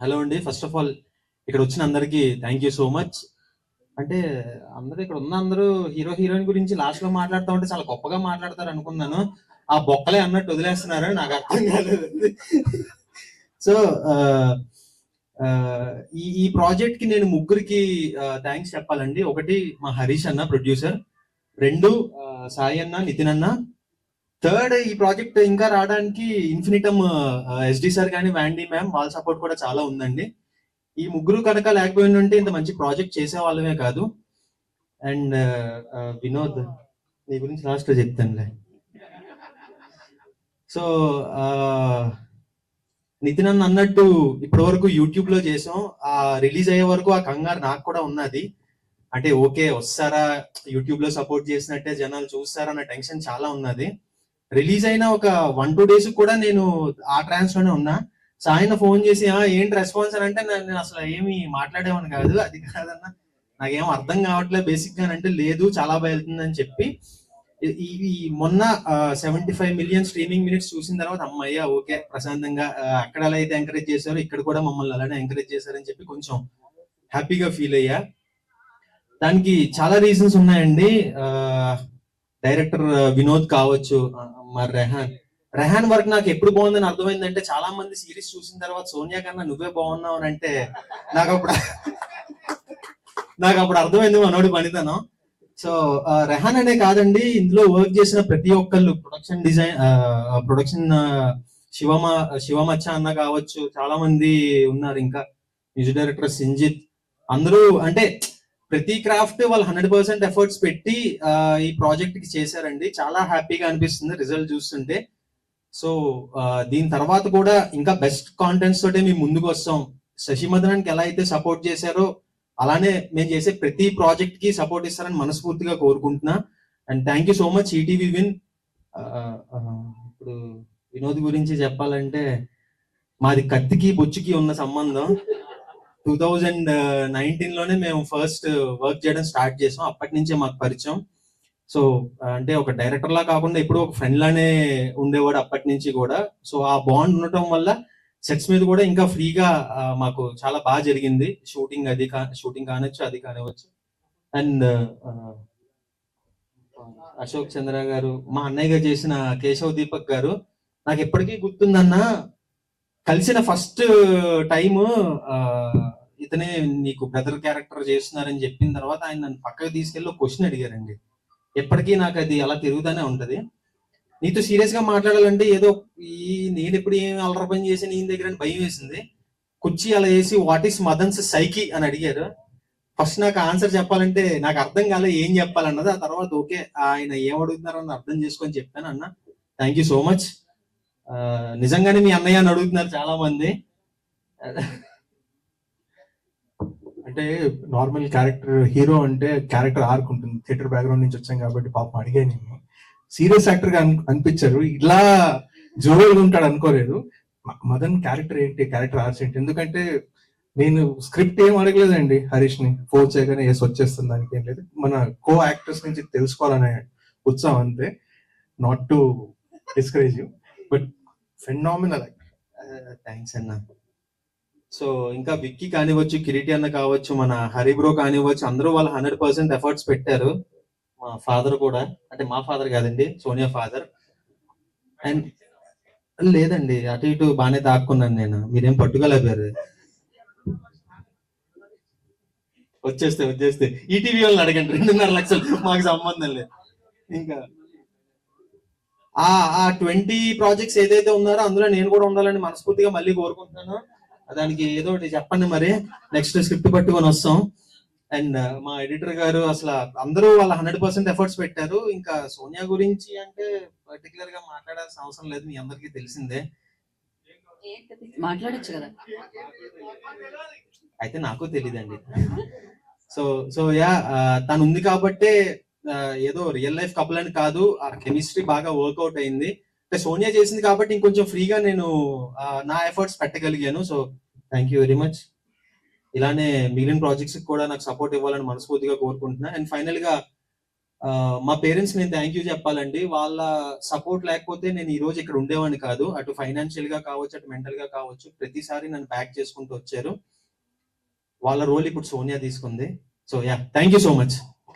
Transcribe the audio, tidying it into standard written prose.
Hello అండి. First of all ఇక్కడ వచ్చిన అందరికీ థ్యాంక్ యూ సో మచ్. అంటే అందరూ ఇక్కడ ఉన్న అందరూ హీరో హీరోయిన్ గురించి లాస్ట్ లో మాట్లాడుతూ ఉంటే చాలా గొప్పగా మాట్లాడతారు అనుకున్నాను. ఆ బొక్కలే అన్నట్టు వదిలేస్తున్నారు, నాకు అర్థం కాలేదు. సో ఈ ఈ ప్రాజెక్ట్ కి నేను ముగ్గురికి థ్యాంక్స్ చెప్పాలండి. ఒకటి మా హరీష్ అన్న ప్రొడ్యూసర్, రెండు సాయి అన్న, నితిన్ అన్న, థర్డ్ ఈ ప్రాజెక్ట్ ఇంకా రావడానికి ఇన్ఫినిటమ్ ఎస్డి సార్ కానీ వ్యాండీ మ్యామ్ వాళ్ళ సపోర్ట్ కూడా చాలా ఉందండి. ఈ ముగ్గురు కనుక లేకపోయిన ఉంటే ఇంత మంచి ప్రాజెక్ట్ చేసే వాళ్ళమే కాదు. అండ్ వినోద్, నీ గురించి లాస్ట్ లో చెప్తానులే. సో నితిన్ అన్న అన్నట్టు ఇప్పటి వరకు యూట్యూబ్ లో చేసాం, ఆ రిలీజ్ అయ్యే వరకు ఆ కంగారు నాకు కూడా ఉన్నది. అంటే ఓకే వస్తారా, యూట్యూబ్ లో సపోర్ట్ చేసినట్టే జనాలు చూస్తారా అన్న టెన్షన్ చాలా ఉన్నది. రిలీజ్ అయిన ఒక 1-2 days కూడా నేను ఆ ట్రాన్స్ లోనే ఉన్నా. సాయన ఫోన్ చేసి ఏంటి రెస్పాన్స్ అని అంటే నేను అసలు ఏమి మాట్లాడేమని కాదు, అది కాదన్నా నాకేం అర్థం కావట్లేదు బేసిక్ గా అంటే, లేదు చాలా బాగా వెళ్తుందని చెప్పి ఈ మొన్న 75 million స్ట్రీమింగ్ మినిట్స్ చూసిన తర్వాత అమ్మయ్య ఓకే ప్రశాంతంగా, అక్కడ ఎలా అయితే ఎంకరేజ్ చేశారో ఇక్కడ కూడా మమ్మల్ని అలానే ఎంకరేజ్ చేశారని చెప్పి కొంచెం హ్యాపీగా ఫీల్ అయ్యా. దానికి చాలా రీజన్స్ ఉన్నాయండి. డైరెక్టర్ వినోద్ కావచ్చు, మరి రెహాన్ వర్క్ నాకు ఎప్పుడు బాగుందని అర్థమైందంటే, చాలా మంది సిరీస్ చూసిన తర్వాత సోనియా కన్నా నువ్వే బాగున్నావు అని అంటే నాకు అప్పుడు అర్థమైంది మనోడి పనితనం. సో రెహాన్ అనే కాదండి, ఇందులో వర్క్ చేసిన ప్రతి ఒక్కళ్ళు, ప్రొడక్షన్ శివమచ్చ అన్న కావచ్చు, చాలా మంది ఉన్నారు, ఇంకా మ్యూజిక్ డైరెక్టర్ సింజిత్, అందరూ అంటే ప్రతి క్రాఫ్ట్ వాళ్ళు 100% ఎఫర్ట్స్ పెట్టి ఈ ప్రాజెక్ట్ కి చేశారండి. చాలా హ్యాపీగా అనిపిస్తుంది రిజల్ట్ చూస్తుంటే. సో దీని తర్వాత కూడా ఇంకా బెస్ట్ కాంటెంట్స్ తోటే మేము ముందుకు వస్తాం. శశిమదనానికి ఎలా అయితే సపోర్ట్ చేశారో అలానే మేము చేసే ప్రతి ప్రాజెక్ట్ కి సపోర్ట్ ఇస్తారని మనస్ఫూర్తిగా కోరుకుంటున్నా. And thank you so much ETV win. ఇప్పుడు వినోద్ గురించి చెప్పాలంటే, మాది కత్తికి బొచ్చుకి ఉన్న సంబంధం. 2019 లోనే మేము ఫస్ట్ వర్క్ చేయడం స్టార్ట్ చేసాం, అప్పటి నుంచే మాకు పరిచయం. సో అంటే ఒక డైరెక్టర్ లా కాకుండా ఇప్పుడు ఒక ఫ్రెండ్ లానే ఉండేవాడు అప్పటి నుంచి కూడా. సో ఆ బాండ్ ఉండటం వల్ల సెట్స్ మీద కూడా ఇంకా ఫ్రీగా మాకు చాలా బాగా జరిగింది షూటింగ్. షూటింగ్ కానొచ్చు, అది కానివచ్చు. అండ్ అశోక్ చంద్ర గారు, మా అన్నయ్యగా చేసిన కేశవ్ దీపక్ గారు, నాకు ఎప్పటికీ గుర్తుందన్న, కలిసిన ఫస్ట్ టైము ఇతనే నీకు బ్రదర్ క్యారెక్టర్ చేస్తున్నారని చెప్పిన తర్వాత ఆయన నన్ను పక్కకు తీసుకెళ్ళి ఒక క్వశ్చన్ అడిగారండి. ఎప్పటికీ నాకు అది అలా తిరుగుతూనే ఉంటది. నీతో సీరియస్ గా మాట్లాడాలంటే ఏదో నేను ఎప్పుడు ఏం అలర పని చేసి నీ దగ్గర భయం వేసింది. కుర్చీ అలా వేసి వాట్ ఈస్ మదన్స్ సైకి అని అడిగారు. ఫస్ట్ నాకు ఆన్సర్ చెప్పాలంటే నాకు అర్థం కాలే ఏం చెప్పాలన్నది. ఆ తర్వాత ఓకే ఆయన ఏం అడుగుతున్నారని అర్థం చేసుకొని చెప్పాను. అన్న థ్యాంక్ యూ సో మచ్. నిజంగానే మీ అన్నయ్య అని అడుగుతున్నారు చాలా మంది. అంటే నార్మల్ క్యారెక్టర్ హీరో అంటే క్యారెక్టర్ ఆర్క్ ఉంటుంది. థియేటర్ బ్యాక్గ్రౌండ్ నుంచి వచ్చాం కాబట్టి పాపం అడిగాను, నేను సీరియస్ యాక్టర్ గా అనిపించారు, ఇలా జోరుగా ఉంటాడు అనుకోలేదు. మదన్ క్యారెక్టర్ ఏంటి, క్యారెక్టర్ ఆర్ట్స్ ఏంటి, ఎందుకంటే నేను స్క్రిప్ట్ ఏం అడగలేదండి హరీష్ ని, ఫోన్ చేయగానే ఎస్ వచ్చేస్తుంది, దానికి ఏం లేదు. మన కో యాక్టర్స్ నుంచి తెలుసుకోవాలనే ఉత్సాహం అంతే, not to discourage you, but phenomenal actor. Thanks అన్న. సో ఇంకా విక్కీ కానివచ్చు, కిరీటి అన్న కావచ్చు, మన హరిబ్రో కానివచ్చు, అందరూ వాళ్ళు 100% ఎఫర్ట్స్ పెట్టారు. మా ఫాదర్ కూడా, అంటే మా ఫాదర్ కాదండి, సోనియా ఫాదర్. అండ్ లేదండి, అటు ఇటు బాగానే దాక్కున్నాను నేను, మీరేం పట్టుకోలేపారు. వచ్చేస్తే ఈటీవీ వాళ్ళని అడగండి, 2.5 లక్షలు మాకు సంబంధం లేదు. ఇంకా ఆ 20 ప్రాజెక్ట్స్ ఏదైతే ఉన్నారో అందులో నేను కూడా ఉండాలని మనస్ఫూర్తిగా మళ్ళీ కోరుకుంటున్నాను. దానికి ఏదో ఒకటి చెప్పండి, మరి నెక్స్ట్ స్క్రిప్ట్ పట్టుకొని వస్తాం. అండ్ మా ఎడిటర్ గారు, అసలు అందరూ వాళ్ళ 100% ఎఫర్ట్స్ పెట్టారు. ఇంకా సోనియా గురించి అంటే పర్టికులర్ గా మాట్లాడాల్సిన అవసరం లేదు, మీ అందరికీ తెలిసిందే. మాట్లాడచ్చు కదా, అయితే నాకు తెలియదండి. సో యా, తను ఉంది కాబట్టే ఏదో రియల్ లైఫ్ కపుల్ అని కాదు, ఆ కెమిస్ట్రీ బాగా వర్కౌట్ అయింది. అంటే సోనియా చేసింది కాబట్టి ఇంకొంచెం ఫ్రీగా నేను నా ఎఫర్ట్స్ పెట్టగలిగాను. So thank you very much. ఇలానే మిగిలిన ప్రాజెక్ట్స్ కూడా నాకు సపోర్ట్ ఇవ్వాలని మనస్ఫూర్తిగా కోరుకుంటున్నా. అండ్ ఫైనల్ గా మా పేరెంట్స్ నేను థ్యాంక్ యూ చెప్పాలండి. వాళ్ళ సపోర్ట్ లేకపోతే నేను ఈ రోజు ఇక్కడ ఉండేవాడిని కాదు. అటు ఫైనాన్షియల్ గా కావచ్చు, అటు మెంటల్ గా కావచ్చు. ప్రతిసారి నన్ను బ్యాక్ చేసుకుంటూ వచ్చారు. వాళ్ళ రోల్ ఇప్పుడు సోనియా తీసుకుంది. So yeah, thank you so much.